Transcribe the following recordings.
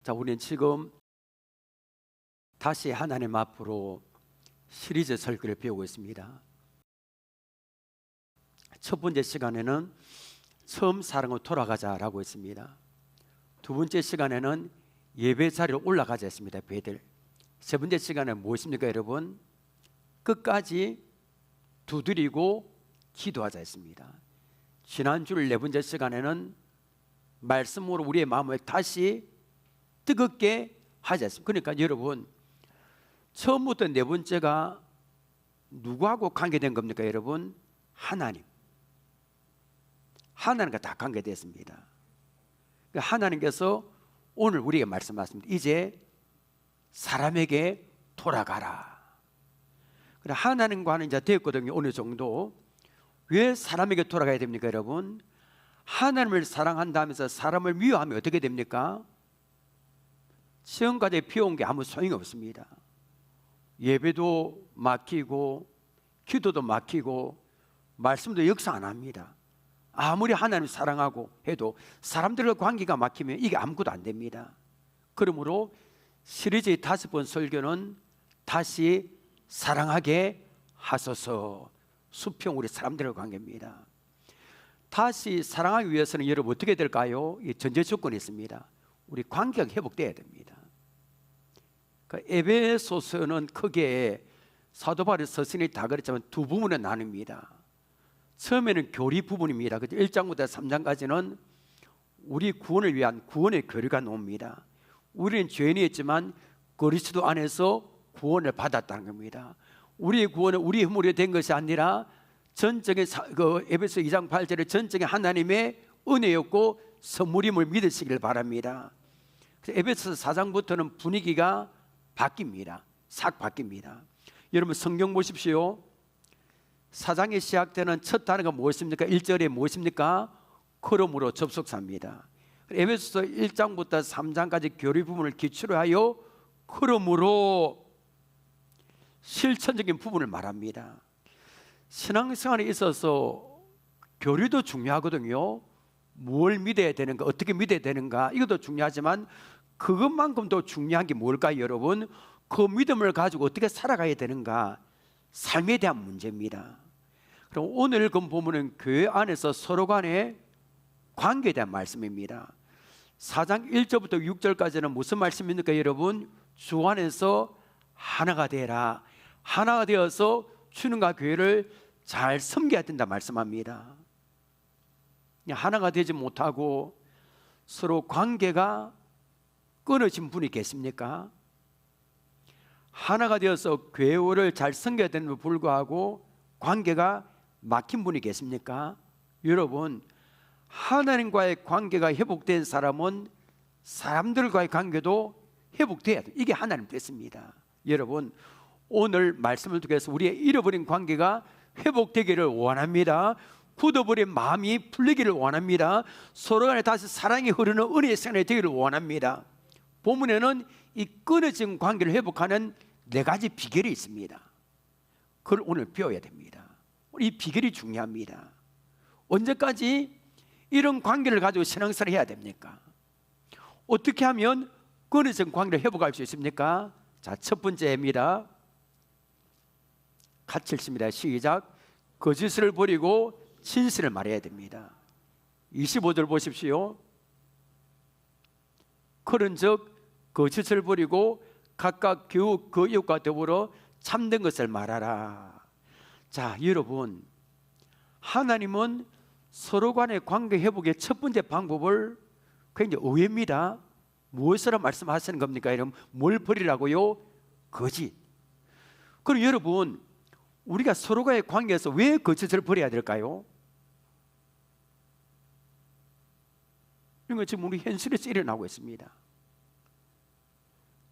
자, 우리는 지금 다시 하나님 앞으로 시리즈 설교를 배우고 있습니다. 첫 번째 시간에는 처음 사랑으로 돌아가자라고 했습니다. 두 번째 시간에는 예배 자리로 올라가자 했습니다. 배들. 세 번째 시간에 무엇입니까, 여러분? 끝까지 두드리고 기도하자 했습니다. 지난주 네 번째 시간에는 말씀으로 우리의 마음을 다시 뜨겁게 하자 했습니다. 그러니까 여러분, 처음부터 네 번째가 누구하고 관계된 겁니까, 여러분? 하나님. 하나님과 다 관계됐습니다. 하나님께서 오늘 우리에게 말씀하십니다. 이제 사람에게 돌아가라. 하나님과는 이제 되었거든요. 어느 정도. 왜 사람에게 돌아가야 됩니까, 여러분? 하나님을 사랑한다면서 사람을 미워하면 어떻게 됩니까? 지금까지 피워온 게 아무 소용이 없습니다. 예배도 막히고 기도도 막히고 말씀도 역사 안 합니다. 아무리 하나님을 사랑하고 해도 사람들과 관계가 막히면 이게 아무것도 안 됩니다. 그러므로 시리즈의 5번 설교는 다시 사랑하게 하소서, 수평 우리 사람들과 관계입니다. 다시 사랑하기 위해서는 여러분 어떻게 될까요? 이 전제 조건이 있습니다. 우리 관계가 회복돼야 됩니다. 에베소서는 크게 사도 바울 서신이 다 그랬지만 두 부분에 나눕니다. 처음에는 교리 부분입니다. 1장부터 3장까지는 우리 구원을 위한 구원의 교리가 나옵니다. 우리는 죄인이었지만 그리스도 안에서 구원을 받았다는 겁니다. 우리의 구원은 우리 힘으로 된 것이 아니라 전적인 에베소 2장 8절에 전적인 하나님의 은혜였고 선물임을 믿으시길 바랍니다. 에베소 4장부터는 분위기가 바뀝니다. 싹 바뀝니다. 여러분 성경 보십시오. 4장이 시작되는 첫 단어가 무엇입니까? 1절에 무엇입니까? 그러므로 접속사입니다. 에베소서 1장부터 3장까지 교리 부분을 기초로 하여 그러므로 실천적인 부분을 말합니다. 신앙생활에 있어서 교리도 중요하거든요. 뭘 믿어야 되는가, 어떻게 믿어야 되는가, 이것도 중요하지만 그것만큼 더 중요한 게 뭘까요, 여러분? 그 믿음을 가지고 어떻게 살아가야 되는가, 삶에 대한 문제입니다. 그럼 오늘 그 보면은 교회 안에서 서로 간의 관계에 대한 말씀입니다. 4장 1절부터 6절까지는 무슨 말씀입니까, 여러분? 주 안에서 하나가 되라. 하나가 되어서 주님과 교회를 잘 섬겨야 된다 말씀합니다. 하나가 되지 못하고 서로 관계가 끊어진 분이 계십니까? 하나가 되어서 교회를 잘 섬겨야 되는데 불구하고 관계가 막힌 분이 계십니까? 여러분, 하나님과의 관계가 회복된 사람은 사람들과의 관계도 회복돼야 돼요. 이게 하나님 뜻입니다. 여러분, 오늘 말씀을 통해서 우리의 잃어버린 관계가 회복되기를 원합니다. 굳어버린 마음이 풀리기를 원합니다. 서로 간에 다시 사랑이 흐르는 은혜의 생활이 되기를 원합니다. 본문에는 이 끊어진 관계를 회복하는 4가지 비결이 있습니다. 그걸 오늘 배워야 됩니다. 이 비결이 중요합니다. 언제까지 이런 관계를 가지고 신앙생활을 해야 됩니까? 어떻게 하면 끊어진 관계를 회복할 수 있습니까? 자, 첫 번째입니다. 같이 읽습니다. 시작. 거짓을 버리고 진실을 말해야 됩니다. 25절 보십시오. 그런즉 거짓을 버리고 각각 교우 그 이웃과 더불어 참된 것을 말하라. 자, 여러분, 하나님은 서로 간의 관계 회복의 첫 번째 방법을 굉장히 의외입니다. 무엇으로 말씀하시는 겁니까? 여러분, 뭘 버리라고요? 거짓. 그럼 여러분, 우리가 서로가의 관계에서 왜 거짓을 버려야 될까요? 이런 거 지금 우리 현실에서 일어나고 있습니다.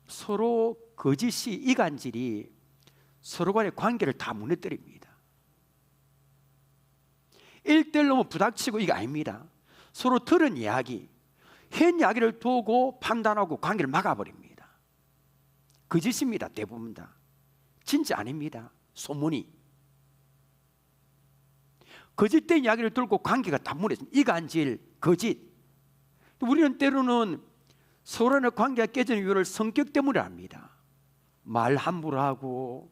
서로 거짓이, 이간질이 서로 간의 관계를 다 무너뜨립니다. 1대1로 부닥치고 이게 아닙니다. 서로 들은 이야기, 현 이야기를 두고 판단하고 관계를 막아버립니다. 거짓입니다. 대부분 다. 진짜 아닙니다. 소문이. 거짓된 이야기를 들고 관계가 다 무너집니다. 이간질, 거짓. 우리는 때로는 서로 간의 관계가 깨지는 이유를 성격 때문에 압니다. 말 함부로 하고,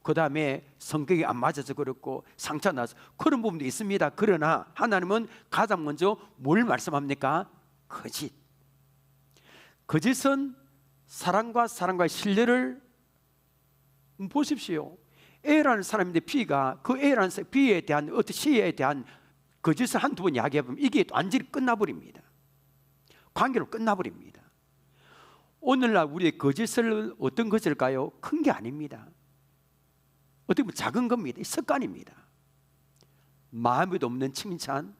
그 다음에 성격이 안 맞아서 그렇고 상처 나서 그런 부분도 있습니다. 그러나 하나님은 가장 먼저 뭘 말씀합니까? 거짓. 거짓은 사랑과 사랑과의 신뢰를 보십시오. A라는 사람인데 B가 그 A라는 B에 대한 어떤 C에 대한 거짓을 한두 번 이야기해보면 이게 완전히 끝나버립니다. 관계로 끝나버립니다. 오늘날 우리의 거짓을 어떤 거짓일까요? 큰 게 아닙니다. 어떻게 보면 작은 겁니다. 습관입니다. 마음에도 없는 칭찬,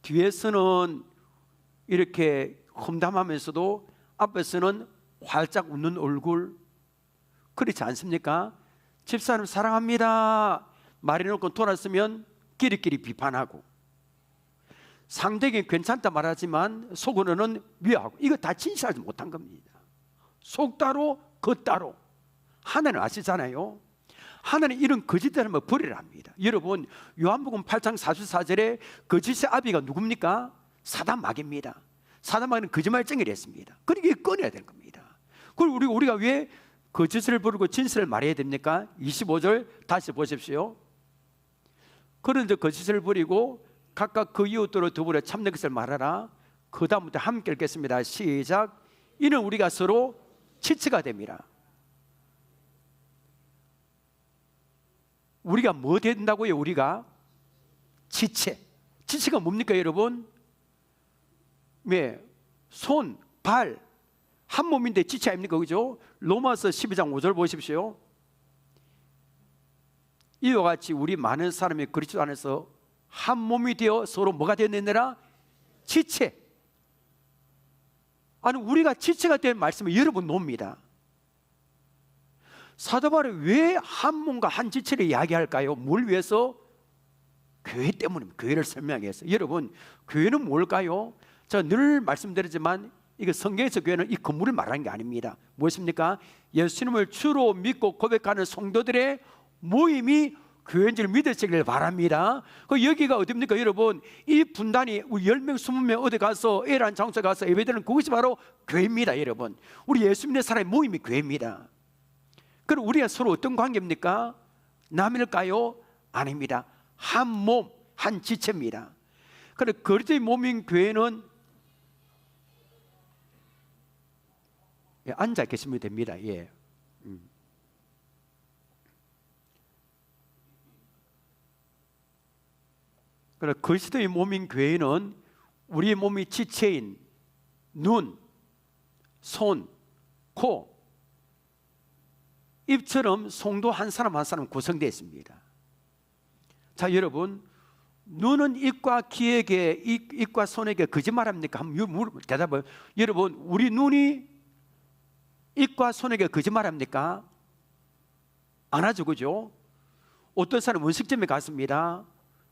뒤에서는 이렇게 험담하면서도 앞에서는 활짝 웃는 얼굴, 그렇지 않습니까? 집사님 사랑합니다 말해놓고 돌아서면 끼리끼리 비판하고, 상대에게 괜찮다 말하지만 속으로는 미워하고, 이거 다 진실하지 못한 겁니다. 속 따로 겉 따로. 하나님 아시잖아요. 하나님 이런 거짓들을 버리라 합니다. 여러분, 요한복음 8장 44절에 거짓의 아비가 누굽니까? 사단 마귀입니다. 사단 마귀는 거짓말쟁이를 했습니다. 그러니까 꺼내야 되는 겁니다. 그리고 우리가 왜 거짓을 부르고 진실을 말해야 됩니까? 25절 다시 보십시오. 그런 거짓을 부리고 각각 그 이웃들로 더불어 참된 것을 말하라. 그 다음부터 함께 읽겠습니다. 시작. 이는 우리가 서로 지체가 됩니다. 우리가 뭐 된다고요? 우리가 지체. 지체가 뭡니까 여러분? 네, 손, 발, 한 몸인데 지체 아닙니까? 그죠? 로마서 12장 5절 보십시오. 이와 같이 우리 많은 사람이 그리스도 안에서 한 몸이 되어 서로 뭐가 되었느니라? 지체. 아니, 우리가 지체가 된 말씀을 여러분 놉니다. 사도 바울이 왜 한 몸과 한 지체를 이야기할까요? 뭘 위해서? 교회 때문입니다. 교회를 설명하기 위해서. 여러분, 교회는 뭘까요? 제가 늘 말씀드리지만 이거 성경에서 교회는 이 건물을 말하는 게 아닙니다. 무엇입니까? 예수님을 주로 믿고 고백하는 성도들의 모임이 교회인 줄 믿으시길 바랍니다. 여기가 어디입니까 여러분? 이 분단이 우리 10명 20명 어디 가서 A라는 장소에 가서 예배드리는 그것이 바로 교회입니다. 여러분, 우리 예수 믿는 사람의 모임이 교회입니다. 그럼 우리가 서로 어떤 관계입니까? 남일까요? 아닙니다. 한 몸, 한 지체입니다. 그래, 그리스도의 몸인 교회는 앉아 계시면 됩니다. 예. 그래, 그리스도의 몸인 교회는 우리의 몸이 지체인 눈, 손, 코, 입처럼 성도 한 사람 한 사람 구성되어 있습니다. 자, 여러분, 눈은 입과 귀에게, 입과 손에게 거짓말합니까? 한번 대답을. 여러분, 우리 눈이 입과 손에게 거짓말합니까? 안 하죠, 그죠? 어떤 사람 음식점에 갔습니다.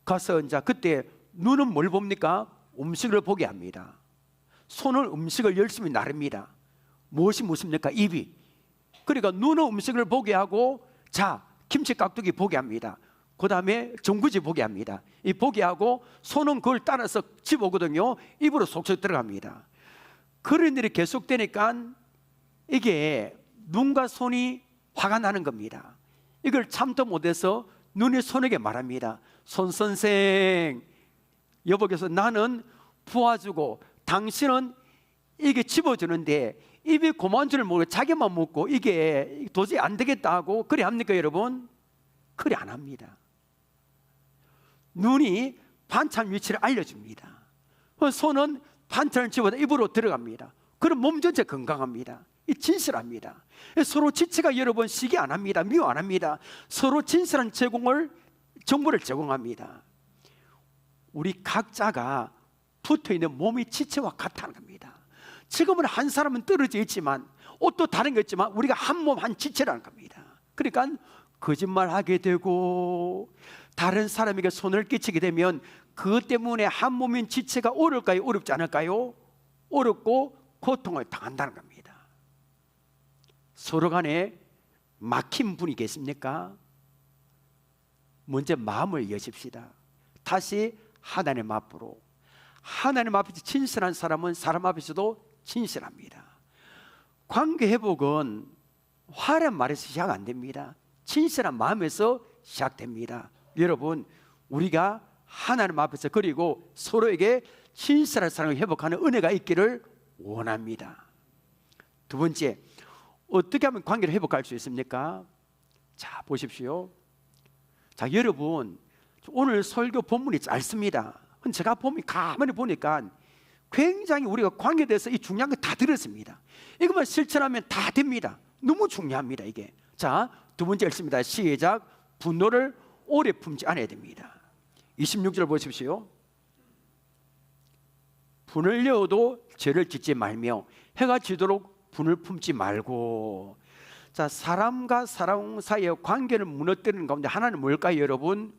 가서 이제 그때 눈은 뭘 봅니까? 음식을 보게 합니다. 손은 음식을 열심히 나릅니다. 무엇이 무엇입니까? 입이. 그러니까 눈은 음식을 보게 하고, 자, 김치 깍두기 보게 합니다. 그 다음에 전구지 보게 합니다. 이 보게 하고 손은 그걸 따라서 집어오거든요. 입으로 속속 들어갑니다. 그런 일이 계속되니까 이게 눈과 손이 화가 나는 겁니다. 이걸 참도 못해서 눈이 손에게 말합니다. 손 선생, 여보께서 나는 부어주고 당신은 이게 집어주는데 입이 고마운 줄 모르고 자기만 먹고 이게 도저히 안 되겠다 하고 그래 합니까 여러분? 그래 안 합니다. 눈이 반찬 위치를 알려줍니다. 손은 반찬을 집어서 입으로 들어갑니다. 그럼 몸 전체 건강합니다. 이 진실합니다. 서로 지체가 여러분 시기 안 합니다. 미워 안 합니다. 서로 진실한 정보를 제공합니다. 우리 각자가 붙어있는 몸이 지체와 같다는 겁니다. 지금은 한 사람은 떨어져 있지만 옷도 다른 게 있지만 우리가 한 몸 한 지체라는 겁니다. 그러니까 거짓말하게 되고 다른 사람에게 손을 끼치게 되면 그것 때문에 한 몸인 지체가 어려울까요? 어렵지 않을까요? 어렵고 고통을 당한다는 겁니다. 서로 간에 막힌 분이 계십니까? 먼저 마음을 여십시다. 다시 하나님 앞으로 하나님 앞에서 진실한 사람은 사람 앞에서도 진실합니다. 관계 회복은 화려한 말에서 시작 안 됩니다. 진실한 마음에서 시작됩니다. 여러분, 우리가 하나님 앞에서 그리고 서로에게 진실한 사랑을 회복하는 은혜가 있기를 원합니다. 두 번째, 어떻게 하면 관계를 회복할 수 있습니까? 자, 보십시오. 자, 여러분, 오늘 설교 본문이 짧습니다. 제가 가만히 보니까 굉장히 우리가 관계에 대해서 이 중요한 거 다 들었습니다. 이것만 실천하면 다 됩니다. 너무 중요합니다, 이게. 자, 두 번째 읽습니다. 시작. 분노를 오래 품지 않아야 됩니다. 26절 보십시오. 분을 내어도 죄를 짓지 말며 해가 지도록 분을 품지 말고. 자, 사람과 사람 사이의 관계를 무너뜨리는 가운데 하나는 뭘까요, 여러분?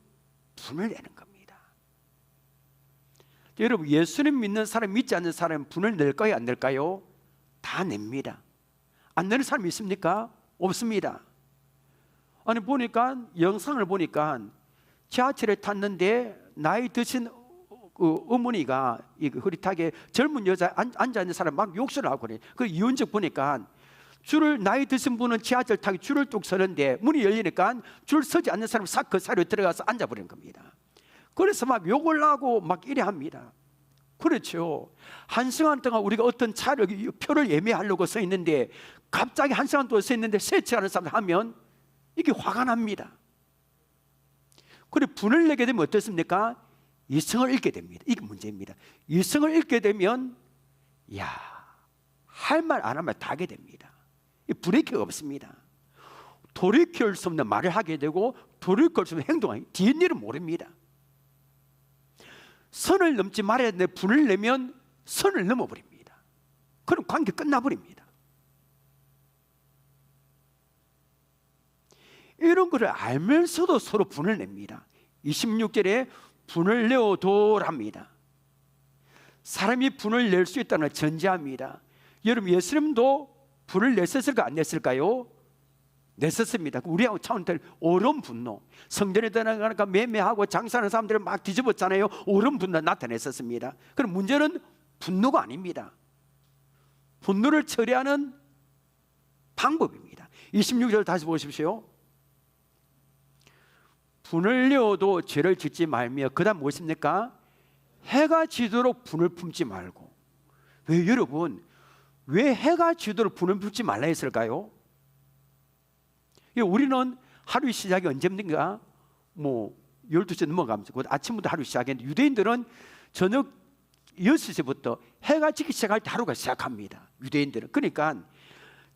분을 내는 겁니다. 여러분, 예수님 믿는 사람, 믿지 않는 사람은 분을 낼까요, 안 낼까요? 다 냅니다. 안 내는 사람이 있습니까? 없습니다. 아니, 보니까 영상을 보니까 지하철에 탔는데 나이 드신 어머니가 흐릿하게 젊은 여자 앉아 있는 사람 막 욕설을 하고 그래. 그 이혼적 보니까 나이 드신 분은 지하철 타기 줄을 쭉 서는데 문이 열리니까 줄 서지 않는 사람이 싹 그 사이로 들어가서 앉아버린 겁니다. 그래서 막 욕을 하고 막 이래 합니다. 그렇죠. 한 시간 동안 우리가 어떤 표를 예매하려고 서 있는데 갑자기 한 시간 동안 서 있는데 세차하는 사람 하면 이게 화가 납니다. 그래, 분을 내게 되면 어떻습니까? 이성을 잃게 됩니다. 이게 문제입니다. 이성을 잃게 되면 할 말 안 하면 다 하게 됩니다. 브레이크가 없습니다. 돌이킬 수 없는 말을 하게 되고 돌이킬 수 없는 행동을 뒷일은 모릅니다. 선을 넘지 말아야 되는데 분을 내면 선을 넘어버립니다. 그럼 관계 끝나버립니다. 이런 것을 알면서도 서로 분을 냅니다. 26절에 분을 내어도랍니다. 사람이 분을 낼 수 있다는 걸 전제합니다. 여러분, 예수님도 분을 냈을까 안 냈을까요? 냈었습니다. 우리하고 차원들 오른 분노, 성전에 들어가니까 매매하고 장사하는 사람들을 막 뒤집었잖아요. 오른 분노 나타냈었습니다. 그럼 문제는 분노가 아닙니다. 분노를 처리하는 방법입니다. 26절 다시 보십시오. 분을 내어도 죄를 짓지 말며. 그 다음 무엇입니까? 해가 지도록 분을 품지 말고. 왜, 여러분, 왜 해가 지도록 분을 품지 말라 했을까요? 우리는 하루 시작이 언제입니까? 12시 넘어가면서 아침부터 하루 시작했는데 유대인들은 저녁 6시부터 해가 지기 시작할 때 하루가 시작합니다. 유대인들은. 그러니까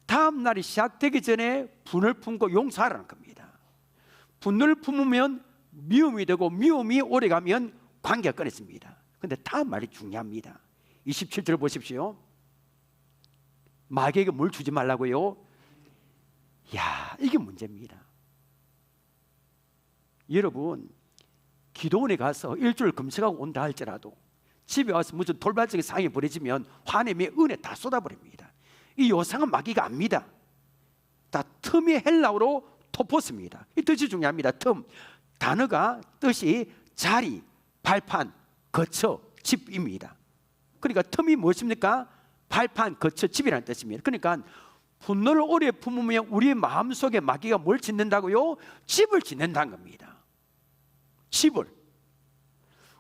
다음 날이 시작되기 전에 분을 품고 용서하라는 겁니다. 분을 품으면 미움이 되고 미움이 오래가면 관계가 끊어집니다. 그런데 다음 말이 중요합니다. 27절 보십시오. 마귀에게 뭘 주지 말라고요? 이게 문제입니다. 여러분, 기도원에 가서 일주일 금식하고 온다 할지라도 집에 와서 무슨 돌발적인 상황이 벌어지면 화내며 은혜 다 쏟아버립니다. 이 요상은 마귀가 압니다. 다 틈이 헬라어로 토포스입니다. 이 뜻이 중요합니다. 틈, 단어가 뜻이 자리, 발판, 거처, 집입니다. 그러니까 틈이 무엇입니까? 발판, 거처, 집이라는 뜻입니다. 그러니까 분노를 오래 품으면 우리의 마음속에 마귀가 뭘 짓는다고요? 집을 짓는다는 겁니다. 집을.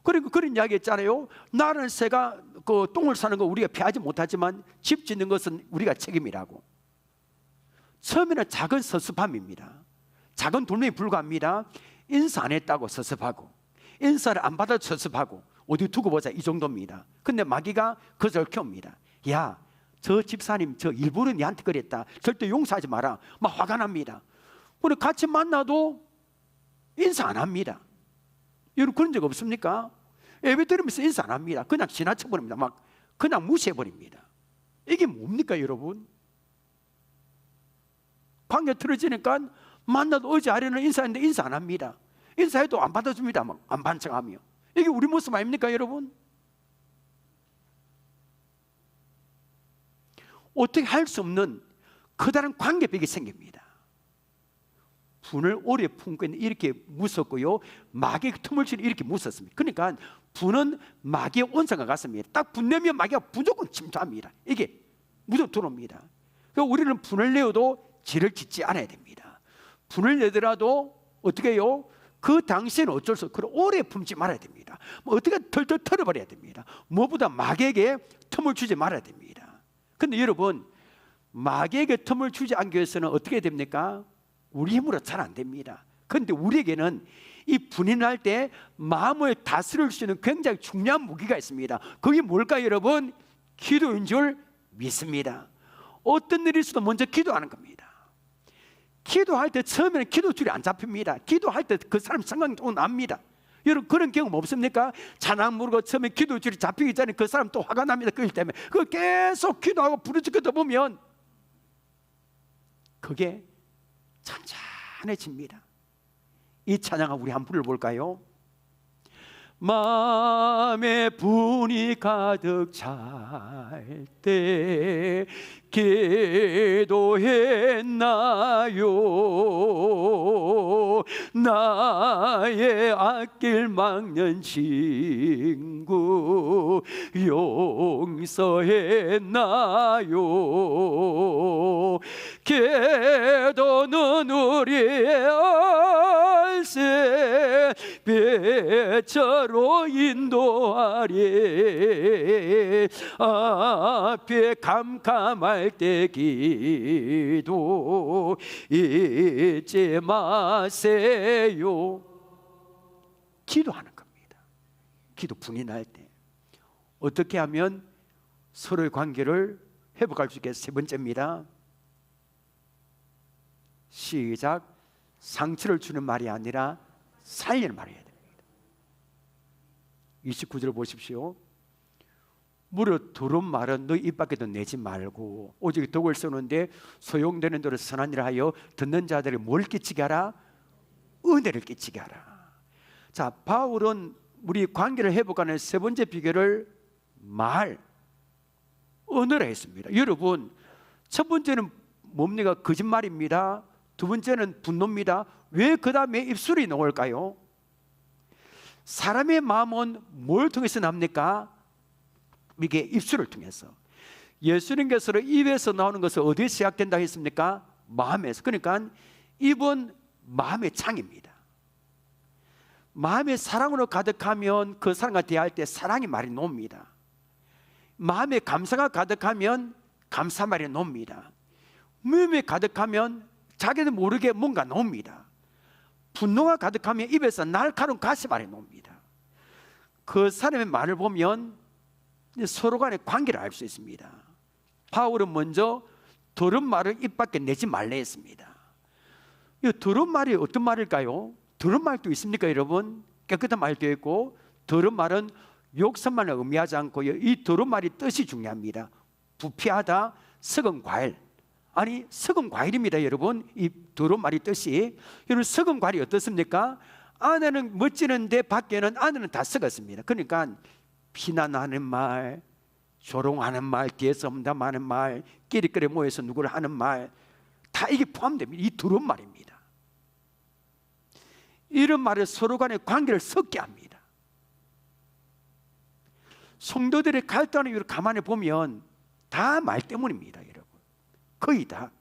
그리고 그런 이야기 했잖아요. 나는 새가 그 똥을 싸는 거 우리가 피하지 못하지만 집 짓는 것은 우리가 책임이라고. 처음에는 작은 섭섭함입니다. 작은 돌멩이 불과합니다. 인사 안 했다고 섭섭하고, 인사를 안 받아도 섭섭하고, 어디 두고 보자, 이 정도입니다. 근데 마귀가 그것을 켜옵니다. 저 집사님 저 일부러 니한테 그랬다, 절대 용서하지 마라. 막 화가 납니다. 우리 같이 만나도 인사 안 합니다. 여러분, 그런 적 없습니까? 예배 드리면서 인사 안 합니다. 그냥 지나쳐버립니다. 막 그냥 무시해버립니다. 이게 뭡니까, 여러분? 관계 틀어지니까 만나도 어제 아래는 인사했는데 인사 안 합니다. 인사해도 안 받아줍니다. 막 안 반짝하며. 이게 우리 모습 아닙니까, 여러분? 어떻게 할 수 없는 커다란 관계벽이 생깁니다. 분을 오래 품고 있는 이렇게 무섭고요, 마귀의 틈을 치는 이렇게 무섭습니다. 그러니까 분은 마귀의 온상과 같습니다. 딱 분 내면 마귀가 무조건 침투합니다. 이게 무조건 들어옵니다. 그러니까 우리는 분을 내어도 죄를 짓지 않아야 됩니다. 분을 내더라도 어떻게 해요? 그 당시에는 어쩔 수 없고 오래 품지 말아야 됩니다. 뭐 어떻게 털털 털어버려야 됩니다. 무엇보다 마귀에게 틈을 주지 말아야 됩니다. 근데 여러분, 마귀에게 틈을 주지 않기 위해서는 어떻게 됩니까? 우리 힘으로 잘 안 됩니다. 그런데 우리에게는 이 분이 날 때 마음을 다스릴 수 있는 굉장히 중요한 무기가 있습니다. 그게 뭘까요, 여러분? 기도인 줄 믿습니다. 어떤 일이 있어도 먼저 기도하는 겁니다. 기도할 때 처음에는 기도줄이 안 잡힙니다. 기도할 때 그 사람 생각이 또 납니다. 여러분, 그런 경험 없습니까? 찬양 부르고 처음에 기도줄이 잡히기 전에 그 사람 또 화가 납니다. 그일 때문에 그 계속 기도하고 부르짖다 보면 그게 찬찬해집니다. 이 찬양을 우리 한 불러볼까요? 마음에 분이 가득 찰 때 기도했나요? 나의 앞길 막는 친구 용서했나요? 기도는 우리의 얼새 빛으로 인도하리. 앞에 캄캄할 때 기도 잊지 마세요. 기도하는 겁니다. 기도 분이 날 때 어떻게 하면 서로의 관계를 회복할 수 있겠어요? 세 번째입니다. 시작. 상처를 주는 말이 아니라 살리는 말을 해야 됩니다. 29절 보십시오. 무릇 더러운 말은 너희 입 밖에도 내지 말고 오직 덕을 쏘는데 소용되는 대로 선한 일을 하여 듣는 자들이 뭘 끼치게 하라? 은혜를 끼치게 하라. 자, 바울은 우리 관계를 회복하는 세 번째 비결을 언어로 했습니다. 여러분, 첫 번째는 뭡니까? 거짓말입니다. 두 번째는 분노입니다. 왜 그 다음에 입술이 나올까요? 사람의 마음은 뭘 통해서 납니까? 이게 입술을 통해서. 예수님께서 입에서 나오는 것은 어디에 시작된다 했습니까? 마음에서. 그러니까 입은 마음의 창입니다. 마음의 사랑으로 가득하면 그 사람과 대할 때 사랑의 말이 나옵니다. 마음에 감사가 가득하면 감사 말이 나옵니다. 무음에 가득하면 자기도 모르게 뭔가 나옵니다. 분노가 가득하면 입에서 날카로운 가시말이 나옵니다. 그 사람의 말을 보면 서로 간의 관계를 알 수 있습니다. 바울은 먼저 더러운 말을 입 밖에 내지 말라 했습니다. 이 더러운 말이 어떤 말일까요? 더러운 말도 있습니까, 여러분? 깨끗한 말도 있고, 더러운 말은 욕설만을 의미하지 않고요, 이 더러운 말이 뜻이 중요합니다. 부패하다, 썩은 과일. 아니, 썩은 과일입니다, 여러분. 이 더러운 말이 뜻이. 여러분, 썩은 과일이 어떻습니까? 안에는 멋지는데 밖에는 안에는 다 썩었습니다. 그러니까 비난하는 말, 조롱하는 말, 뒤에서 험담하는 말, 끼리끼리 모여서 누구를 하는 말, 다 이게 포함됩니다. 이 더러운 말입니다. 이런 말을 서로 간의 관계를 썩게 합니다. 성도들의 갈등하는 이유를 가만히 보면 다 말 때문입니다, 여러분. 거의 다.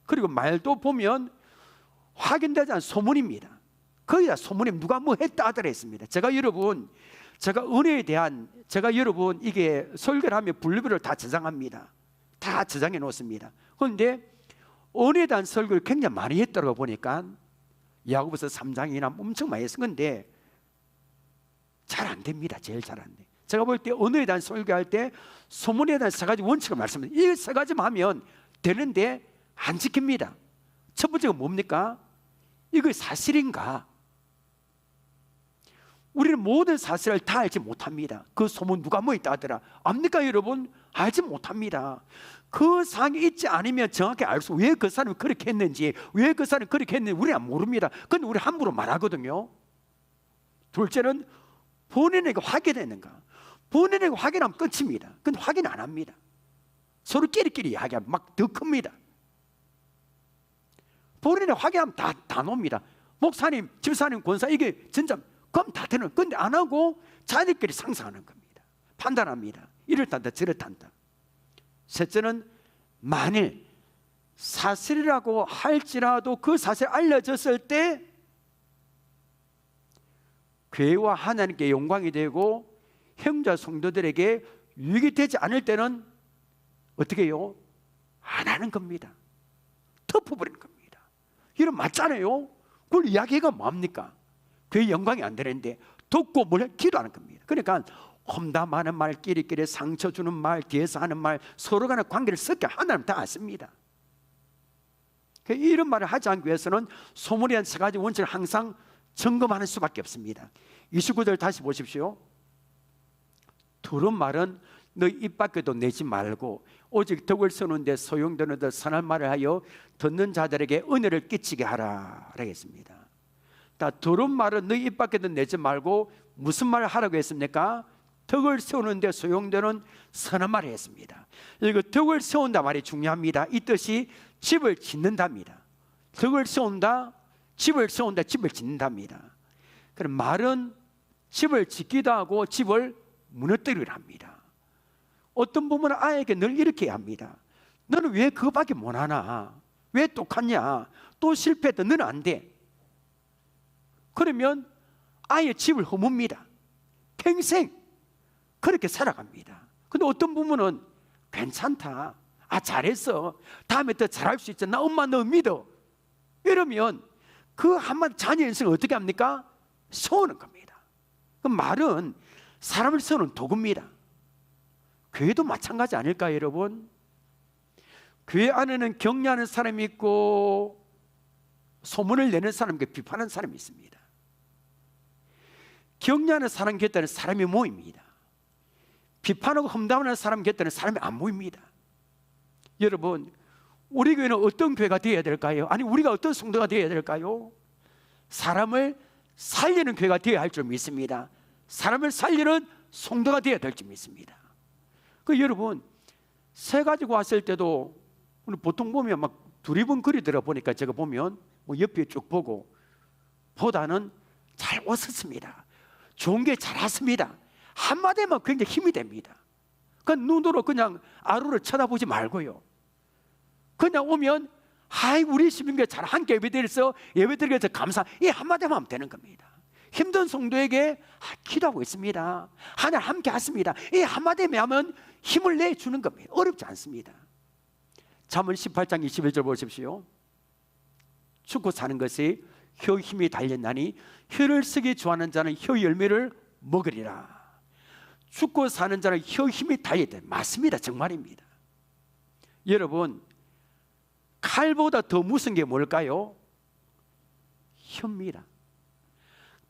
그리고 말도 보면 확인되지 않은 소문입니다. 거의 다 소문이 누가 뭐 했다 하더라 했습니다. 제가 은혜에 대한 여러분 이게 설교를 하면 분류별로 다 저장합니다. 다 저장해 놓습니다. 그런데 은혜에 대한 설교를 굉장히 많이 했더라고 보니까 야고보서 3장이나 엄청 많이 했은 건데 잘 안 됩니다. 제일 잘 안 돼. 제가 볼 때 은혜에 대한 설교할 때 소문에 대한 세 가지 원칙을 말씀드립니다. 이 세 가지만 하면 되는데 안 지킵니다. 첫 번째가 뭡니까? 이거 사실인가? 우리는 모든 사실을 다 알지 못합니다. 그 소문 누가 뭐 있다 하더라 압니까, 여러분? 알지 못합니다. 그 상황이 있지 않으면 정확히 알 수, 왜 그 사람이 그렇게 했는지, 왜 그 사람이 그렇게 했는지 우리는 모릅니다. 그런데 우리 함부로 말하거든요. 둘째는 본인에게 확인했는가? 본인에게 확인하면 끝입니다. 근데 확인 안 합니다. 서로 끼리끼리 이야기하면 막 더 큽니다. 본인이 확인하면 다 놉니다. 목사님, 집사님, 권사 이게 진짜 그럼 다 되는. 근데 안 하고 자기들끼리 상상하는 겁니다. 판단합니다. 이렇단다 저렇단다. 셋째는 만일 사실이라고 할지라도 그 사실이 알려졌을 때 교회와 하나님께 영광이 되고 형제와 성도들에게 유익이 되지 않을 때는 어떻게 해요? 안 하는 겁니다. 덮어버리는 겁니다. 이런 맞잖아요. 그걸 이야기가 뭡니까? 교회 영광이 안 되는데 듣고 뭘 기도하는 겁니다. 그러니까 험담하는 말, 끼리끼리 상처 주는 말, 뒤에서 하는 말, 서로 간의 관계를 섞여 하나님 다 아십니다. 이런 말을 하지 않기 위해서는 소문에 대한 세 가지 원칙을 항상 점검하는 수밖에 없습니다. 29절 다시 보십시오. 들은 말은 너 입 밖에도 내지 말고 오직 덕을 세우는데 소용되는 듯 선한 말을 하여 듣는 자들에게 은혜를 끼치게 하라 하겠습니다. 들은 말은 너 입 밖에도 내지 말고 무슨 말을 하라고 했습니까? 덕을 세우는데 소용되는 선한 말을 했습니다. 이거 덕을 세운다 말이 중요합니다. 이 뜻이 집을 짓는답니다. 덕을 세운다, 집을 세운다, 집을 짓는답니다. 그럼 말은 집을 짓기도 하고 집을 무너뜨리기도 합니다. 어떤 부분은 아이에게 늘 이렇게 합니다. 너는 왜 그거밖에 못하나? 왜 똑같냐? 또 실패했다. 너는 안 돼. 그러면 아이의 집을 허뭅니다. 평생 그렇게 살아갑니다. 근데 어떤 부분은 괜찮다. 잘했어. 다음에 더 잘할 수 있어. 나 엄마 너 믿어. 이러면 그 한마디 자녀 인생을 어떻게 합니까? 세우는 겁니다. 그 말은 사람을 세우는 도구입니다. 교회도 마찬가지 아닐까요, 여러분? 교회 안에는 격려하는 사람이 있고 소문을 내는 사람과 비판하는 사람이 있습니다. 격려하는 사람 곁에는 사람이 모입니다. 비판하고 험담하는 사람 곁에는 사람이 안 모입니다. 여러분, 우리 교회는 어떤 교회가 되어야 될까요? 아니 우리가 어떤 성도가 되어야 될까요? 사람을 살리는 교회가 되어야 할 줄 믿습니다. 사람을 살리는 성도가 되어야 될 줄 믿습니다. 여러분, 새 가지고 왔을 때도 보통 보면 막 두리번 그리더라 보니까 제가 보면 옆에 쭉 보고 보다는 잘 웃었습니다. 좋은 게 잘 왔습니다. 한마디만 굉장히 힘이 됩니다. 눈으로 그냥 아루를 쳐다보지 말고요. 그냥 오면 우리 시민교회 잘 함께 예배드려서 예배드리면서 감사, 이 한마디만 하면 되는 겁니다. 힘든 성도에게 기도하고 있습니다. 하나님 함께 하십니다. 이 한마디만 하면 힘을 내주는 겁니다. 어렵지 않습니다. 잠언 18장 21절 보십시오. 죽고 사는 것이 혀 힘이 달렸나니 혀를 쓰기 좋아하는 자는 혀 열매를 먹으리라. 죽고 사는 자는 혀 힘이 달렸다. 맞습니다. 정말입니다. 여러분, 칼보다 더 무서운 게 뭘까요? 혀입니다.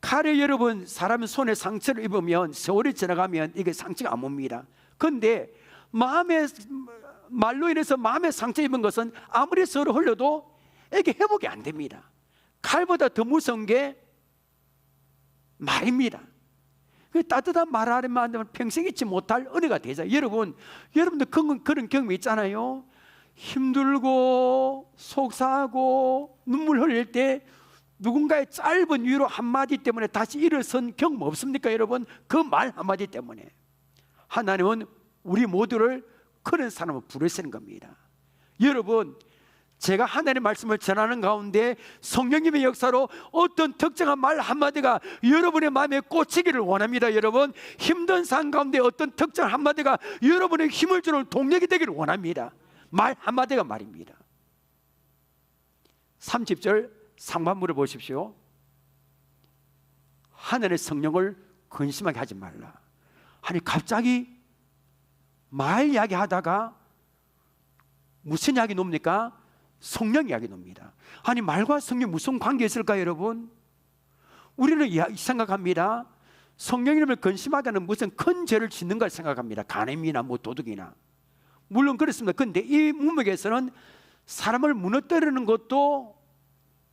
칼에 여러분 사람 손에 상처를 입으면 세월이 지나가면 이게 상처가 안 옵니다. 그런데 말로 인해서 마음에 상처 입은 것은 아무리 서로 흘려도 이게 회복이 안 됩니다. 칼보다 더 무서운 게 말입니다. 따뜻한 말 하려면 평생 잊지 못할 은혜가 되죠. 여러분들 그런 경험이 있잖아요. 힘들고 속상하고 눈물 흘릴 때 누군가의 짧은 위로 한마디 때문에 다시 일어선 경험 없습니까? 여러분, 그 말 한마디 때문에 하나님은 우리 모두를 그런 사람을 부르시는 겁니다. 여러분, 제가 하나님의 말씀을 전하는 가운데 성령님의 역사로 어떤 특정한 말 한마디가 여러분의 마음에 꽂히기를 원합니다. 여러분, 힘든 상황 가운데 어떤 특정한 한마디가 여러분의 힘을 주는 동력이 되기를 원합니다. 말 한마디가 말입니다. 30절 상반부를 보십시오. 하늘의 성령을 근심하게 하지 말라. 아니 갑자기 말 이야기 하다가 무슨 이야기 놉니까? 성령 이야기 놉니다. 아니 말과 성령 무슨 관계 있을까요, 여러분? 우리는 생각합니다. 성령 이름을 근심하다는 무슨 큰 죄를 짓는 걸 생각합니다. 간음이나 도둑이나. 물론 그렇습니다. 그런데 이 문맥에서는 사람을 무너뜨리는 것도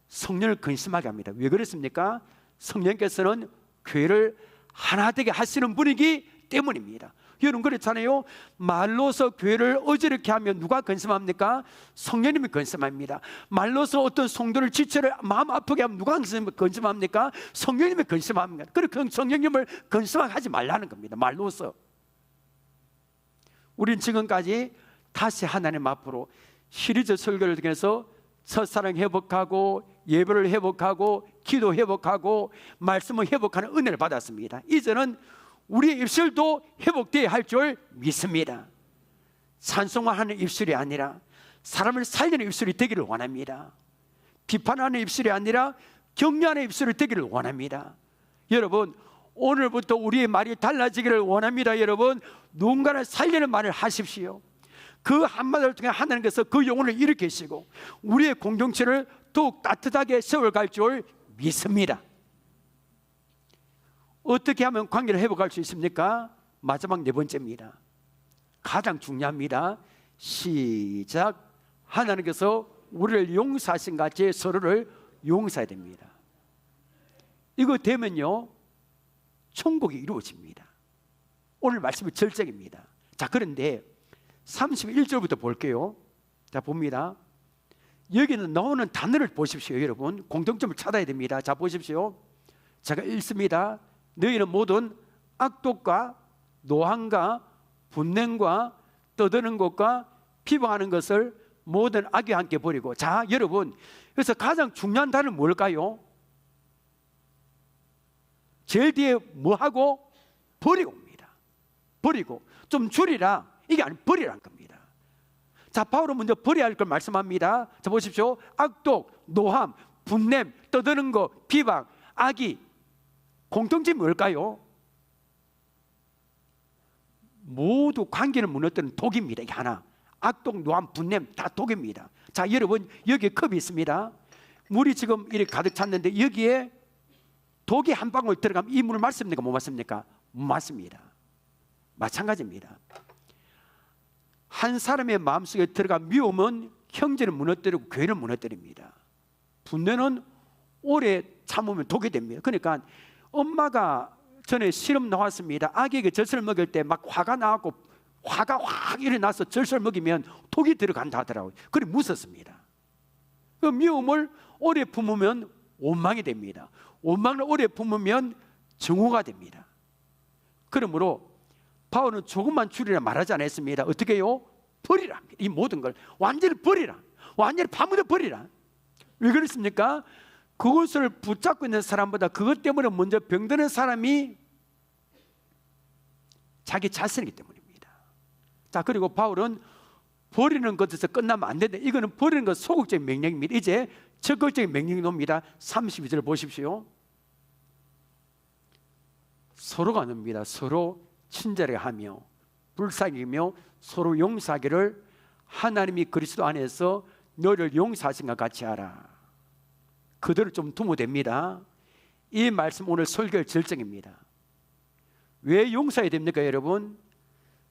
성령을 근심하게 합니다. 왜 그렇습니까? 성령께서는 교회를 하나 되게 하시는 분이기 때문입니다. 여러분 그렇잖아요. 말로서 교회를 어지럽게 하면 누가 근심합니까? 성령님이 근심합니다. 말로서 어떤 성도를 지체를 마음 아프게 하면 누가 근심합니까? 성령님이 근심합니다. 그렇게 성령님을 근심하지 말라는 겁니다. 말로서. 우린 지금까지 다시 하나님 앞으로 시리즈 설교를 통해서 첫사랑 회복하고 예배를 회복하고 기도 회복하고 말씀을 회복하는 은혜를 받았습니다. 이제는 우리의 입술도 회복되어야 할 줄 믿습니다. 찬송하는 입술이 아니라 사람을 살리는 입술이 되기를 원합니다. 비판하는 입술이 아니라 격려하는 입술이 되기를 원합니다. 여러분 오늘부터 우리의 말이 달라지기를 원합니다. 여러분 누군가를 살리는 말을 하십시오. 그 한마디를 통해 하나님께서 그 영혼을 일으키시고 우리의 공동체를 더욱 따뜻하게 세워갈 줄 믿습니다. 어떻게 하면 관계를 회복할 수 있습니까? 마지막 네 번째입니다. 가장 중요합니다. 시작. 하나님께서 우리를 용서하신 같이 서로를 용서해야 됩니다. 이거 되면요 천국이 이루어집니다. 오늘 말씀이 절정입니다. 자, 그런데 31절부터 볼게요. 자, 봅니다. 여기는 나오는 단어를 보십시오. 여러분 공통점을 찾아야 됩니다. 자, 보십시오. 제가 읽습니다. 너희는 모든 악독과 노함과 분냄과 떠드는 것과 비방하는 것을 모든 악에 함께 버리고. 자, 여러분 그래서 가장 중요한 단어는 뭘까요? 제일 뒤에 뭐하고? 버리고입니다. 버리고. 좀 줄이라. 이게 아니고 버리라는 겁니다. 자, 바울은 먼저 버려야 할 걸 말씀합니다. 자, 보십시오. 악독, 노함, 분냄, 떠드는 거, 비방, 악의 공통점이 뭘까요? 모두 관계를 무너뜨리는 독입니다. 이게 하나. 악독, 노함, 분냄 다 독입니다. 자, 여러분 여기에 컵이 있습니다. 물이 지금 이렇게 가득 찼는데 여기에 독이 한 방울 들어가면 이 물 맞습니까? 못 맞습니까? 못 맞습니다. 마찬가지입니다. 한 사람의 마음속에 들어간 미움은 형제를 무너뜨리고 교회를 무너뜨립니다. 분노는 오래 참으면 독이 됩니다. 그러니까 엄마가 전에 실험 나왔습니다. 아기에게 젖을 먹일 때 막 화가 나고 화가 확 일어나서 젖을 먹이면 독이 들어간다 하더라고요. 그래 무섭습니다. 그 미움을 오래 품으면 원망이 됩니다. 원망을 오래 품으면 증오가 됩니다. 그러므로 바울은 조금만 줄이라 말하지 않았습니다. 어떻게 해요? 버리라. 이 모든 걸 완전히 버리라. 완전히 파묻어 버리라. 왜 그렇습니까? 그것을 붙잡고 있는 사람보다 그것 때문에 먼저 병드는 사람이 자기 자신이기 때문입니다. 자, 그리고 바울은 버리는 것에서 끝나면 안 된다. 이거는 버리는 것 소극적인 명령입니다. 이제 적극적인 명령이 옵니다. 32절 보십시오. 서로가 놉니다. 서로 친절하게 하며 불쌍히며 서로 용서하기를 하나님이 그리스도 안에서 너를 용서하신 것 같이 하라. 그들을 좀 두면 됩니다. 이 말씀 오늘 설교의 절정입니다. 왜 용서해야 됩니까, 여러분?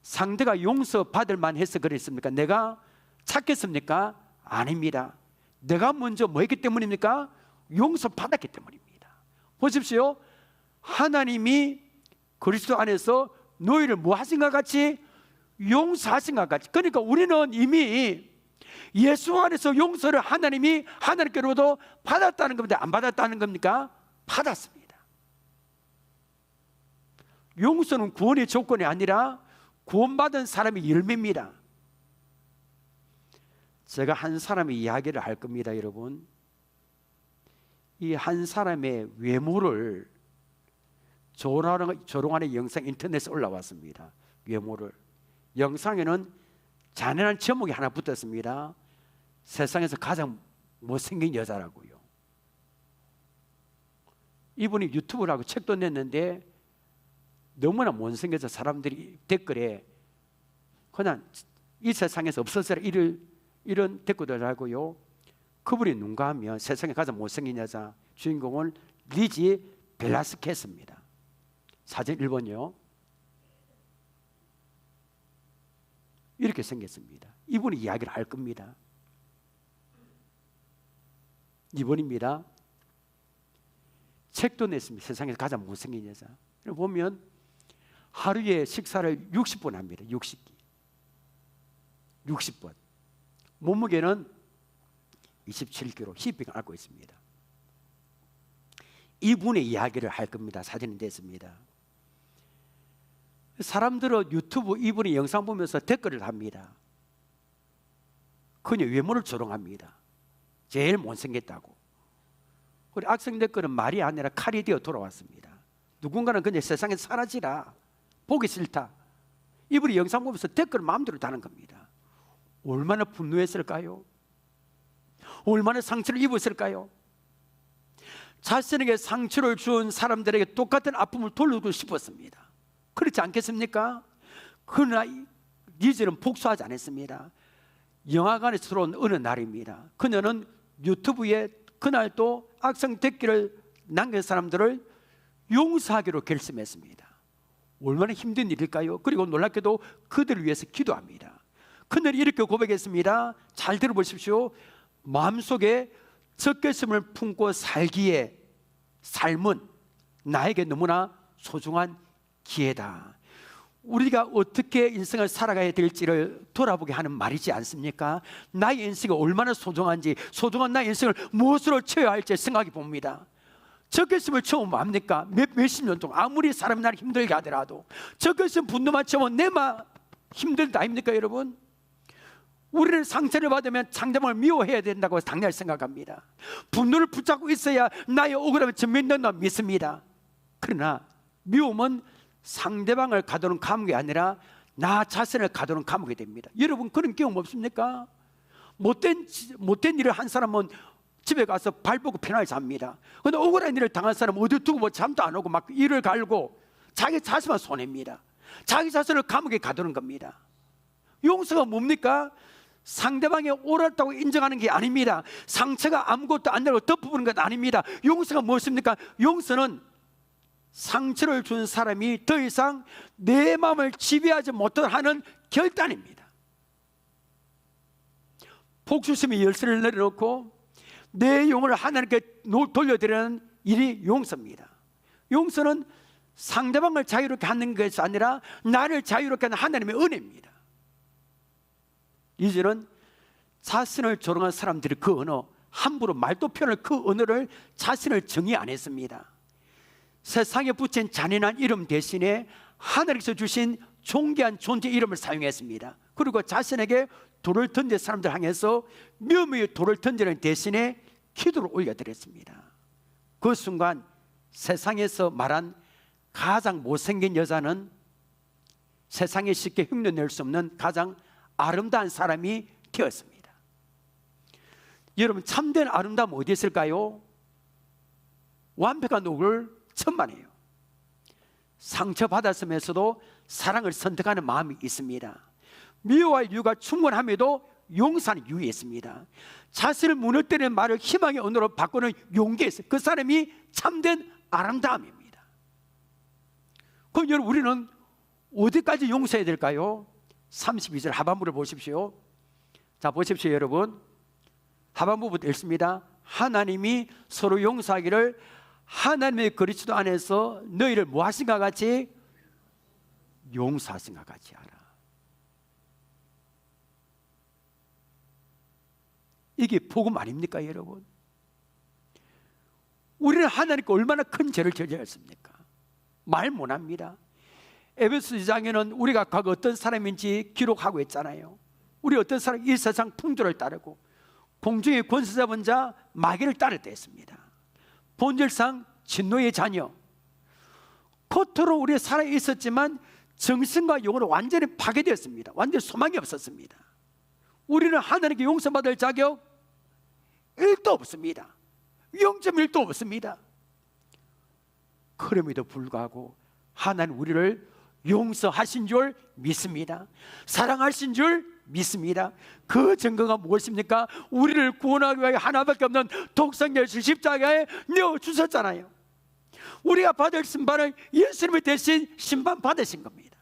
상대가 용서받을 만해서 그랬습니까? 내가 착했습니까? 아닙니다. 내가 먼저 뭐 했기 때문입니까? 용서받았기 때문입니다. 보십시오. 하나님이 그리스도 안에서 너희를 뭐 하신 것 같이? 용서하신 것 같이. 그러니까 우리는 이미 예수 안에서 용서를 하나님이 하나님께로도 받았다는 겁니다. 안 받았다는 겁니까? 받았습니다. 용서는 구원의 조건이 아니라 구원받은 사람의 열매입니다. 제가 한 사람의 이야기를 할 겁니다, 여러분. 이 한 사람의 외모를 조롱하는 영상 인터넷에 올라왔습니다. 외모를. 영상에는 잔인한 제목이 하나 붙었습니다. 세상에서 가장 못생긴 여자라고요. 이분이 유튜브를 하고 책도 냈는데 너무나 못생겨서 사람들이 댓글에 그냥 이 세상에서 없어져라 이런 댓글을 하고요. 그분이 누군가 하면 세상에 가장 못생긴 여자 주인공은 리지 벨라스케스입니다. 사진 1번요. 이렇게 생겼습니다. 이분이 이야기를 할 겁니다. 2번입니다. 책도 냈습니다. 세상에서 가장 못생긴 여자. 보면 하루에 식사를 60번 합니다. 60번. 몸무게는 27kg, 히핑 앓고 있습니다. 이분의 이야기를 할 겁니다. 사진이 됐습니다. 사람들은 유튜브 이분의 영상 보면서 댓글을 합니다. 그녀 외모를 조롱합니다. 제일 못생겼다고. 우리 악성 댓글은 말이 아니라 칼이 되어 돌아왔습니다. 누군가는 그냥 세상에 사라지라, 보기 싫다. 이분이 영상 보면서 댓글을 마음대로 다는 겁니다. 얼마나 분노했을까요? 얼마나 상처를 입었을까요? 자신에게 상처를 준 사람들에게 똑같은 아픔을 돌리고 싶었습니다. 그렇지 않겠습니까? 그러나 리즈는 복수하지 않았습니다. 영화관에서 들어온 어느 날입니다. 그녀는 유튜브에 그날도 악성 댓글을 남긴 사람들을 용서하기로 결심했습니다. 얼마나 힘든 일일까요? 그리고 놀랍게도 그들을 위해서 기도합니다. 그녀는 이렇게 고백했습니다. 잘 들어보십시오. 마음속에 적개심을 품고 살기에 삶은 나에게 너무나 소중한 기회다. 우리가 어떻게 인생을 살아가야 될지를 돌아보게 하는 말이지 않습니까? 나의 인생이 얼마나 소중한지, 소중한 나의 인생을 무엇으로 채워야 할지 생각해 봅니다. 적개심을 채우면 뭡니까? 몇십 년 동안 아무리 사람이 나를 힘들게 하더라도 적개심 분노만 채우면 내만 힘들다 아닙니까 여러분? 우리는 상처를 받으면 상대방을 미워해야 된다고 당연히 생각합니다. 분노를 붙잡고 있어야 나의 억울함을 전면된다고 믿습니다. 그러나 미움은 상대방을 가두는 감옥이 아니라 나 자신을 가두는 감옥이 됩니다. 여러분 그런 경험 없습니까? 못된 일을 한 사람은 집에 가서 발 뻗고 편하게 잡니다. 그런데 억울한 일을 당한 사람은 어디 두고 뭐 잠도 안 오고 막 일을 갈고 자기 자신만 손해입니다. 자기 자신을 감옥에 가두는 겁니다. 용서가 뭡니까? 상대방이 옳았다고 인정하는 게 아닙니다. 상처가 아무것도 안 되고 덮어보는 것 아닙니다. 용서가 무엇입니까? 용서는 상처를 준 사람이 더 이상 내 마음을 지배하지 못하도록 하는 결단입니다. 복수심의 열쇠를 내려놓고 내 영혼을 하나님께 돌려드리는 일이 용서입니다. 용서는 상대방을 자유롭게 하는 것이 아니라 나를 자유롭게 하는 하나님의 은혜입니다. 이제는 자신을 조롱한 사람들이 그 언어, 함부로 말도 표현할 그 언어를 자신을 정의 안 했습니다. 세상에 붙인 잔인한 이름 대신에 하늘에서 주신 존귀한 존재 이름을 사용했습니다. 그리고 자신에게 돌을 던진 사람들 향해서 묘미의 돌을 던지는 대신에 기도를 올려드렸습니다. 그 순간 세상에서 말한 가장 못생긴 여자는 세상에 쉽게 흉내낼 수 없는 가장 아름다운 사람이 되었습니다. 여러분 참된 아름다움 어디 있을까요? 완벽한 얼굴 천만에요. 상처받았으면서도 사랑을 선택하는 마음이 있습니다. 미워할 이유가 충분함에도 용서하는 이유가 있습니다. 자신을 무너뜨리는 말을 희망의 언어로 바꾸는 용기가 있어요. 그 사람이 참된 아름다움입니다. 그럼 여러분 우리는 어디까지 용서해야 될까요? 32절 하반부를 보십시오. 자 보십시오 여러분. 하반부부터 읽습니다. 하나님이 서로 용서하기를 하나님의 그리스도 안에서 너희를 뭐하신가 같이 용서하신가 같이 하라. 이게 복음 아닙니까 여러분? 우리는 하나님께 얼마나 큰 죄를 저질렀습니까? 말 못합니다. 에베소 2장에는 우리가 과거 어떤 사람인지 기록하고 있잖아요. 우리 어떤 사람 이 세상 풍조를 따르고 공중의 권세 잡은 자 마귀를 따르다 했습니다. 본질상 진노의 자녀. 겉으로 우리 살아 있었지만 정신과 영으로 완전히 파괴되었습니다. 완전히 소망이 없었습니다. 우리는 하나님께 용서받을 자격 1도 없습니다. 0.1도 없습니다. 그럼에도 불구하고 하나님 우리를 용서하신 줄 믿습니다. 사랑하신 줄 믿습니다. 그 증거가 무엇입니까? 우리를 구원하기 위해 하나밖에 없는 독생 예수 십자가에 내어주셨잖아요. 우리가 받을 심판을 예수님이 대신 심판 받으신 겁니다.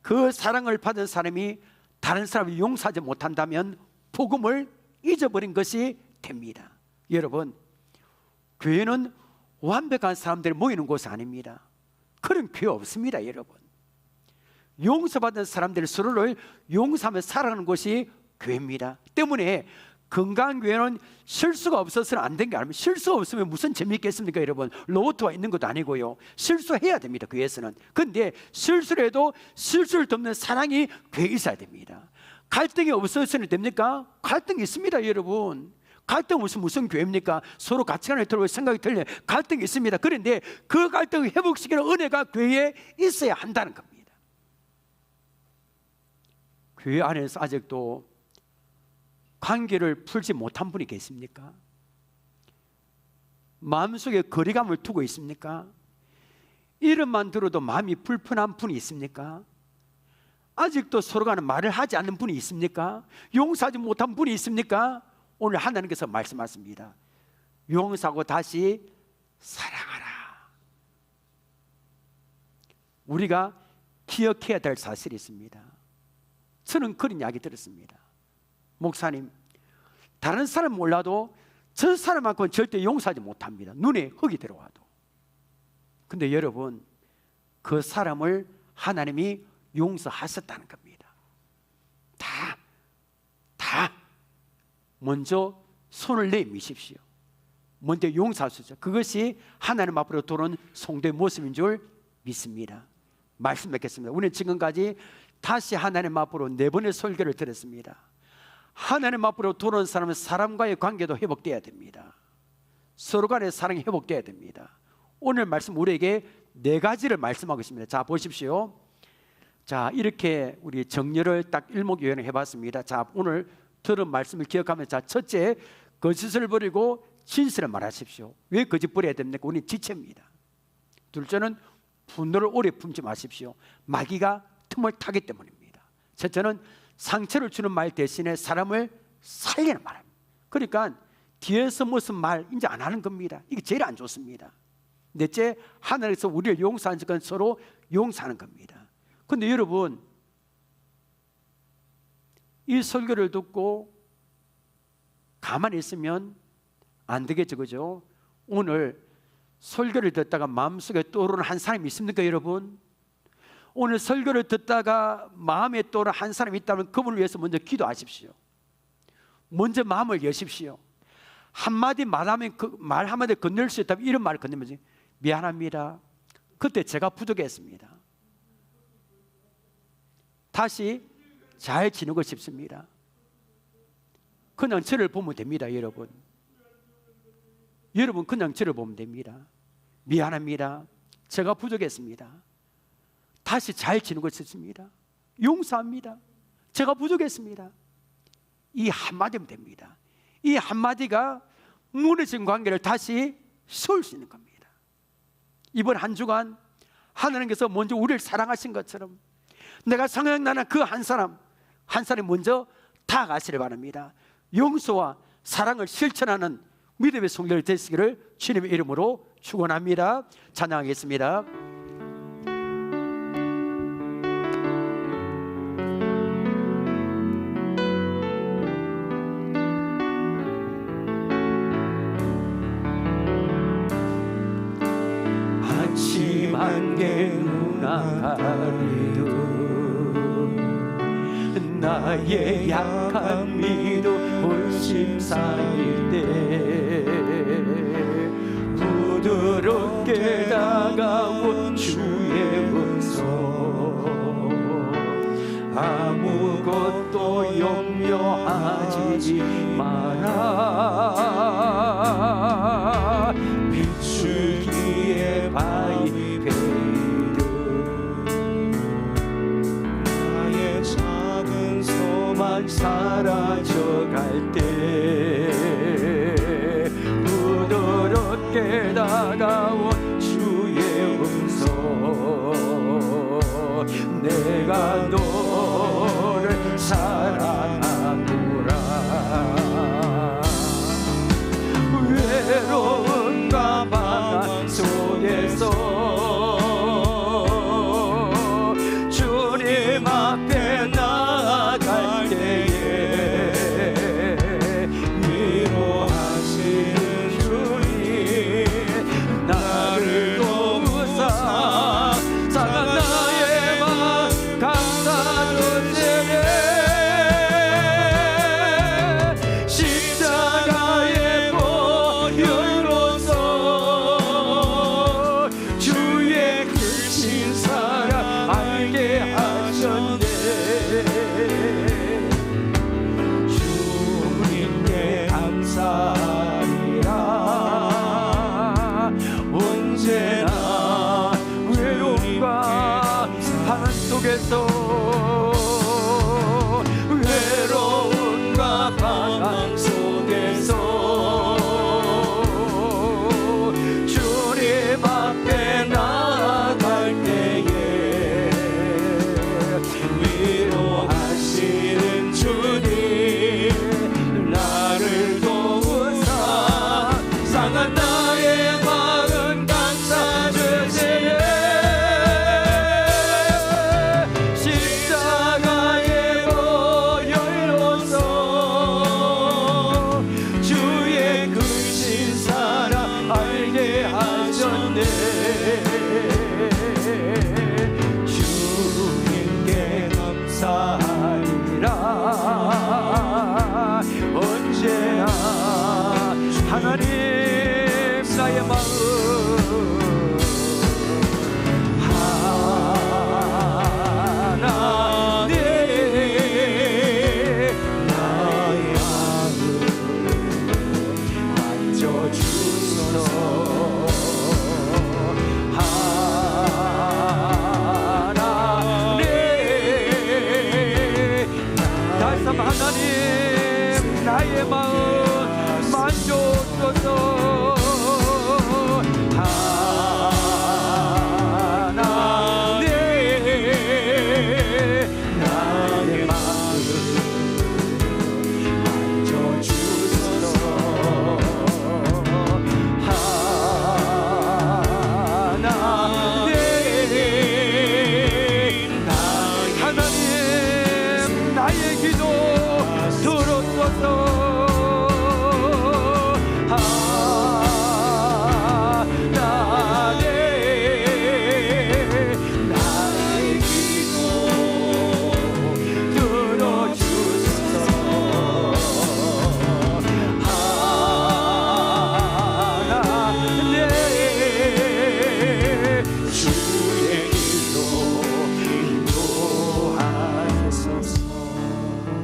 그 사랑을 받은 사람이 다른 사람을 용서하지 못한다면 복음을 잊어버린 것이 됩니다. 여러분 교회는 완벽한 사람들이 모이는 곳이 아닙니다. 그런 교회 없습니다, 여러분. 용서받은 사람들이 서로를 용서하며 살아가는 곳이 교회입니다. 때문에 건강한 교회는 실수가 없어서는 안 된 게 아닙니다. 실수가 없으면 무슨 재미있겠습니까, 여러분? 로봇가 있는 것도 아니고요. 실수해야 됩니다, 교회에서는. 그런데 실수를 해도 실수를 덮는 사랑이 교회에 있어야 됩니다. 갈등이 없어서는 됩니까? 갈등이 있습니다, 여러분. 갈등 없으면 무슨 교회입니까? 서로 가치관이 틀리고 생각이 틀려요. 갈등이 있습니다. 그런데 그 갈등을 회복시키는 은혜가 교회에 있어야 한다는 겁니다. 교회 안에서 아직도 관계를 풀지 못한 분이 계십니까? 마음속에 거리감을 두고 있습니까? 이름만 들어도 마음이 불편한 분이 있습니까? 아직도 서로가 말을 하지 않는 분이 있습니까? 용서하지 못한 분이 있습니까? 오늘 하나님께서 말씀하십니다. 용서하고 다시 사랑하라. 우리가 기억해야 될 사실이 있습니다. 저는 그런 이야기 들었습니다. 목사님, 다른 사람 몰라도 저 사람만큼은 절대 용서하지 못합니다. 눈에 흙이 들어와도. 근데 여러분, 그 사람을 하나님이 용서하셨다는 겁니다. 다 먼저 손을 내미십시오. 먼저 용서하십시오. 그것이 하나님 앞으로 돌아온 성도의 모습인 줄 믿습니다. 말씀 맺겠습니다. 우리는 지금까지 다시 하나님 앞으로 4번의 설교를 들었습니다. 하나님 앞으로 돌아온 사람은 사람과의 관계도 회복되어야 됩니다. 서로 간의 사랑이 회복되어야 됩니다. 오늘 말씀 우리에게 4가지를 말씀하고 있습니다. 자, 보십시오. 자, 이렇게 우리 정리를 딱 일목요연을 해봤습니다. 자, 오늘 들은 말씀을 기억하면서, 자, 첫째, 거짓을 버리고 진실을 말하십시오. 왜 거짓 버려야 됩니까? 우리는 지체입니다. 둘째는 분노를 오래 품지 마십시오. 마귀가 틈을 타기 때문입니다. 셋째는 상처를 주는 말 대신에 사람을 살리는 말입니다. 그러니까 뒤에서 무슨 말 이제 안 하는 겁니다. 이게 제일 안 좋습니다. 넷째, 하나님께서 우리를 용서한 적은 서로 용서하는 겁니다. 그런데 여러분, 이 설교를 듣고 가만히 있으면 안 되겠죠, 그죠? 오늘 설교를 듣다가 마음속에 떠오르는 한 사람이 있습니까, 여러분? 오늘 설교를 듣다가 마음에 떠오르는 한 사람이 있다면 그분을 위해서 먼저 기도하십시오. 먼저 마음을 여십시오. 한마디 말하면 말 한마디 건넬 수 있다면 이런 말을 건네면, 미안합니다. 그때 제가 부족했습니다. 다시 잘 지내고 싶습니다. 그냥 저를 보면 됩니다, 여러분. 여러분 그냥 저를 보면 됩니다. 미안합니다. 제가 부족했습니다. 다시 잘 지내고 싶습니다. 용서합니다. 제가 부족했습니다. 이 한마디면 됩니다. 이 한마디가 무너진 관계를 다시 세울 수 있는 겁니다. 이번 한 주간 하나님께서 먼저 우리를 사랑하신 것처럼 내가 생각나는 그 한 사람이 먼저 다가가시를 바랍니다. 용서와 사랑을 실천하는 믿음의 성도들 되시기를 주님의 이름으로 축원합니다. 찬양하겠습니다. 아침 안개 누나 가리도 나의 약한 믿음 훨씬 쌓일 때 부드럽게 다가온 주의 음성 아무것도 염려하지 마라 비추기에 바위 베이듯 나의 작은 소망 사라져갈 때 부드럽게 다가온 주의 음성 내가 너를 사랑하노라 외로움과 방황 속에서 주님 앞에 나아갈 때에 속에서 외로움과 방황 속에서 주님 앞에 나아갈 때에 위로하시는 주님 나를 도우사 상한 나의 마음 감싸 주시네 십자가에 보혈로서 주의 크신 사랑 알게 하셨네 주님께 감사하리라 언제나 하나님 나의 마음 하나님 나의 마음 만져주소서 하나님 다시 한번 하나님 나의 마음 만져주소서 하나님 나의 마음 만져주소서 하나님 나의 기도 들어주소서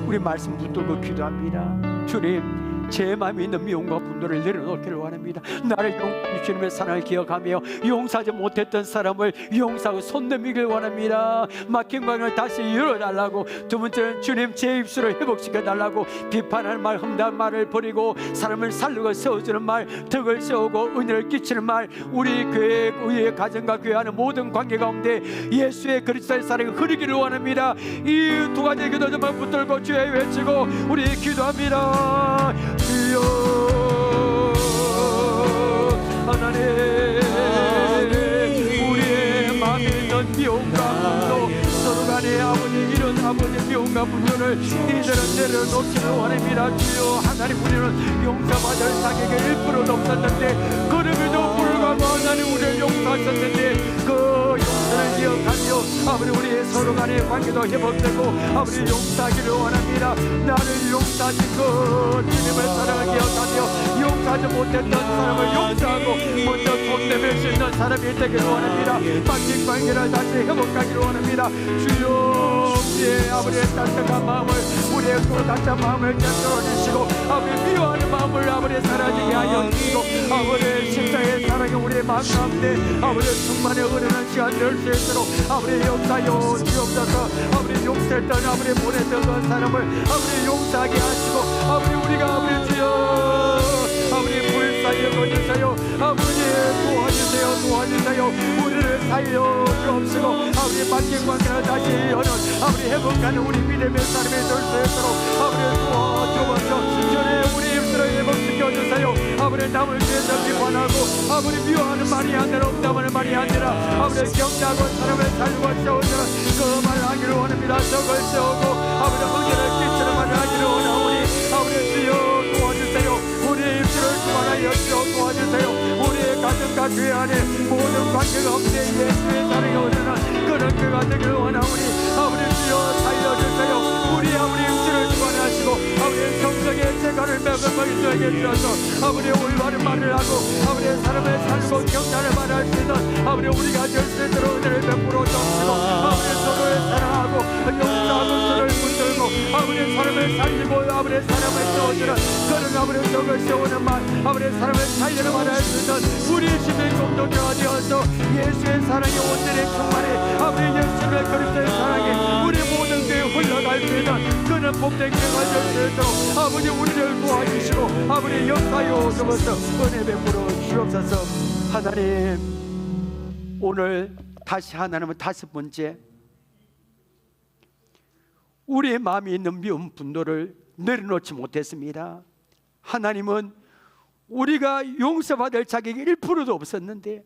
우리 말씀 붙들고 기도합니다. 주님 제 마음에 있는 미움과 분노를 내려놓기를 원합니다. 나를 용서해 주님의 사랑을 기억하며 용서하지 못했던 사람을 용서하고 손 내밀기를 원합니다. 막힌 방을 다시 열어달라고 두 번째는 주님 제 입술을 회복시켜달라고 비판하는 말 험담 말을 버리고 사람을 살리고 세워주는 말 덕을 세우고 은혜를 끼치는 말 우리 교회 우리의 가정과 교회하는 모든 관계 가운데 예수의 그리스도의 사랑이 흐르기를 원합니다. 이 두 가지 기도 정말 붙들고 주의 외치고 우리 기도합니다. 주여 하나님 우리의 마음에 있는 미움과 분노 서로 간에 아버지 이런 아버지 미움과 분노를 이제는 내려놓기를 원합니다. 주여 하나님 우리는 용서받을 자격이 1%도 없었는데 그럼에도 불구하고 하나님 우리를 용서하셨는데 그 용서를 기억하며 아버지 우리 서로 간의 관계도 회복되고 아버지 용서하기를 원합니다. 나를 용서하신 그 주님의 사랑을 기억하며 용서하지 못했던 사람을 용서하고 먼저 손 내밀 수 있는 사람이 되기를 원합니다. 막힌 관계를 다시 회복하기를 원합니다. 주여 우리의 아버지의 따뜻한 마음을 우리의 그 가짜 마음을 깨뜨려 주시고 아버지 미워하는 마음을 아버지 사라지게 하여 주시고 아버지 십자의 사랑이 우리의 마음 가운데 아버지 충만히 흐르는 시간 될 수 있도록 아버지 용서하여 주옵소서. 아버지 용서했던 아버지 보냈던 그 사람을 아버지 용서하게 하시고 아버지 우리가 아버지 주여 아버지 불쌍히 여겨주세요. 아버지 도와주세요. 우리를 살려 주옵시고 아버지 막힌 관계를 다시 여는 아버지 회복하는 우리 믿음의 사람이 될 수 있도록 아버지 도와주옵소서. 전에 우리 입술을 회복시켜주세요. 아버지 남을 위해서 비판하고 아버지 미워하는 말이 아니라 험담하는 말이 아니라 아버지 경계하고 사람을 살리고 세워주는 그 말을 하기를 원합니다. 적을 세우고 아버지 흥계를 끼치는 말을 하기를 원하오니 아버지 주여 도와주세요. 우리의 입술을 주관하여 주여 도와주세요. 우리의 가정과 교회 안에 모든 관계가 없는 예수의 사랑이 오르는 그런 교회가 되기를 원하오니 아버지 주여 살려주세요. 우리 아버지 입술을 주관하시고 아버지 성령의 재간을 매번 저에게 주셔서 아버지 올바른 말을 하고 아버지 사람을 살고 경찰을 말할 수 있는 아버지 우리가 될 수 있도록 은혜를 베풀어 주시고 아버지 서로를 사랑하고 용서하고 서로를 붙들고 아버지 사람을 살리고 아버지 사람을 세워주는 그런 아버지 적을 세우는 말 아버지 사람을 살리는 말을 할 수 있는 우리 시민 공동체가 되어서 예수의 사랑이 온전히 충만히 아버지 예수의 그리스도의 사랑이 복된 경험을 될 수 있도록 아버지 우리를 도와주시고 아버지 역사여 주셔서 은혜 베풀어 주옵소서. 하나님, 오늘 다시 하나님은 다섯 번째, 우리의 마음에 있는 미움 분노를 내려놓지 못했습니다. 하나님은 우리가 용서받을 자격이 1%도 없었는데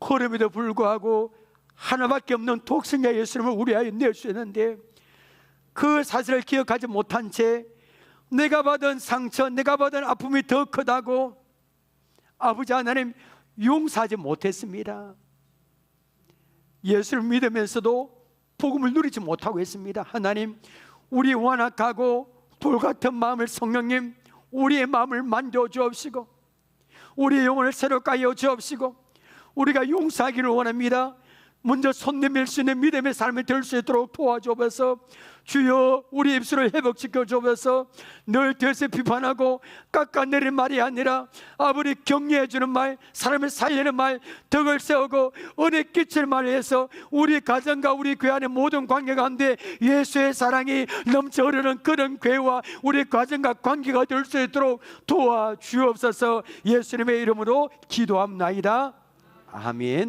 그럼에도 불구하고 하나밖에 없는 독생자 예수님을 우리하여 내주셨는데 그 사실을 기억하지 못한 채 내가 받은 상처, 내가 받은 아픔이 더 크다고 아버지 하나님 용서하지 못했습니다. 예수를 믿으면서도 복음을 누리지 못하고 있습니다. 하나님, 우리 완악하고 돌같은 마음을 성령님 우리의 마음을 만져 주옵시고 우리의 영혼을 새롭게 하여 주옵시고 우리가 용서하기를 원합니다. 먼저 손 내밀 수 있는 믿음의 삶이 될 수 있도록 도와주옵소서. 주여, 우리 입술을 회복시켜 주옵소서. 늘 뒤에서 비판하고 깎아내리는 말이 아니라 아버지 격려해 주는 말, 사람을 살리는 말, 덕을 세우고 은혜 끼칠 말을 해서 우리 가정과 우리 교회 안의 모든 관계 가운데 예수의 사랑이 넘쳐 흐르는 그런 교회와 우리 가정과 관계가 될 수 있도록 도와주옵소서. 예수님의 이름으로 기도합나이다. 아멘.